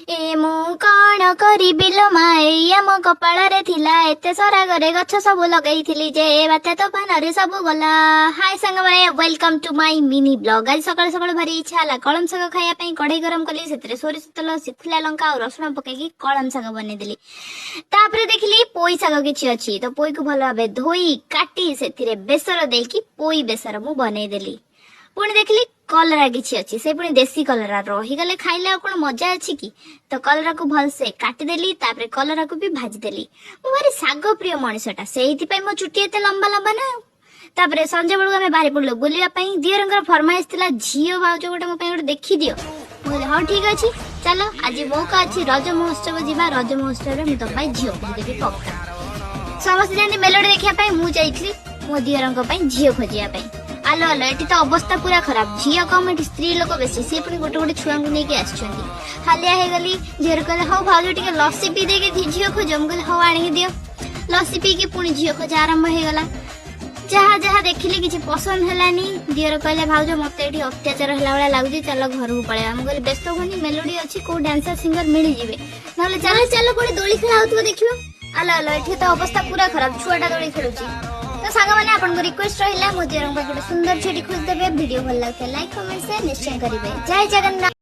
ए मु कण करिबि लो माई आम कपाଳରେ ଥିଲା ଏତେ ସରାଗରେ ଗଛ ସବୁ ଲଗେଇଥିଲି ଯେ ବାତ୍ୟା ତୋଫାନରେ ସବୁ ଗଲା। ହାय ସାଙ୍ଗମାନେ, welcome to my mini blog. ଆଜି ସକାଳୁ ସକାଳୁ ଭାରି ଇଚ୍ଛା ହେଲା କଳମ ଶାଗ ଖାଇବା ପାଇଁ। କଢେଇ ଗରମ କଲି, ସେଥିରେ ସୋରିଷ ତେଲ, ଶୁଖିଲା ଲଙ୍କା ଆଉ ରସୁଣ ପକେଇକି କଳମ ଶାଗ ବନେଇଦେଲି। ତାପରେ ଦେଖିଲି ପୋଇ ଶାଗ କିଛି ଅଛି, ତ ପୋଇକୁ ଭଲ ଭାବେ ଧୋଇ କାଟି ସେଥିରେ ବେସର ଦେଇକି ପୋଇ ବେସର ମୁଁ ବନେଇଦେଲି। ପୁଣି ଦେଖିଲି କଲରା କିଛି ଅଛି, ସେ ପୁଣି ଦେଶୀ କଲରା, ରହିଗଲେ ଖାଇଲେ ଆଉ କଣ ମଜା ଅଛି କି। ତ କଲରାକୁ ଭଲସେ କାଟିଦେଲି, ତାପରେ କଲରାକୁ ବି ଭାଜିଦେଲି। ମୁଁ ଭାରି ଶାଗ ପ୍ରିୟ ମଣିଷଟା, ସେଇଥିପାଇଁ ମୋ ଚୁଟି ଏତେ ଲମ୍ବା ଲମ୍ବା ନା। ତାପରେ ସଞ୍ଜ ବେଳକୁ ଆମେ ବାହାରି ପଡିଲୁ ବୁଲିବା ପାଇଁ। ଦିଅରଙ୍କର ଫରମାଇଶ ଥିଲା ଝିଅ ଭାଉଜ ଗୋଟେ ମୋ ପାଇଁ ଗୋଟେ ଦେଖିଦିଅ। ମୁଁ କହିଲି ହଉ ଠିକ ଅଛି, ଚାଲ ଆଜି ମୌକା ଅଛି, ରଜ ମହୋତ୍ସବ ଯିବା। ରଜ ମହୋତ୍ସବରେ ମୁଁ ତମ ପାଇଁ ଝିଅ ଖୋଜିଦେବି ପକ୍କା। ସମସ୍ତେ ଯାଆନ୍ତି ମେଲୋଡି ଦେଖିବା ପାଇଁ, ମୁଁ ଯାଇଥିଲି ମୋ ଦିଅରଙ୍କ ପାଇଁ ଝିଅ ଖୋଜିବା ପାଇଁ। ଆଲୋ ଆଲୋ, ଏଠି ତ ଅବସ୍ଥା ପୁରା ଖରାପ, ଝିଅ କମ ଏଠି ସ୍ତ୍ରୀ ଲୋକ ବେଶୀ, ସିଏ ପୁଣି ଗୋଟେ ଗୋଟେ ଛୁଆଙ୍କୁ ନେଇକି ଆସିଛନ୍ତି। ହାଲିଆ ହେଇଗଲି। ଝିଅର କହିଲେ ହଉ ଭାଉଜ ଟିକେ ଲସି ପିଇ ଦେଇକି ଝିଅ ଖୋଜ। ମୁଁ କହିଲି ହଉ ଆଣିକି ଦିଅ। ଲସି ପିଇକି ପୁଣି ଝିଅ ଖୋଜା ଆରମ୍ଭ ହେଇଗଲା। ଯାହା ଯାହା ଦେଖିଲି କିଛି ପସନ୍ଦ ହେଲାନି। ଦିଅର କହିଲେ ଭାଉଜ ମତେ ଏଠି ଅତ୍ୟାଚାର ହେଲା ଭଳିଆ ଲାଗୁଛି, ଚାଲ ଘରକୁ ପଳେଇବା। ମୁଁ କହିଲି ବ୍ୟସ୍ତ ହୁଅନି, ମେଲୋଡି ଅଛି, କୋଉ ଡ୍ୟାନ୍ସର ସିଙ୍ଗର ମିଳିଯିବେ, ନହେଲେ ଚାଲ ଚାଲ କୋଉଠି ଦୋଳି ଖେଳା ହଉଥିବ ଦେଖିବ। ଆଲୋ ଆଲୋ, ଏଠି ତ ଅବସ୍ଥା ପୁରା ଖରାପ, ଛୁଆଟା ଦୋଳି ଖେଳୁଛି। ତ ସାଙ୍ଗମାନେ, ଆପଣଙ୍କ ରିକ୍ୱେଷ୍ଟ ରହିଲା ମୋ ଦିଅରଙ୍କ ପାଇଁ ଗୋଟେ ସୁନ୍ଦର ଝିଅଟି ଖୋଜିଦେବେ। ଭିଡିଓ ଭଲ ଲାଗୁଥିଲେ ଲାଇକ୍ କମେଣ୍ଟ ସେୟାର ନିଶ୍ଚୟ କରିବେ। ଜୟ ଜଗନ୍ନାଥ।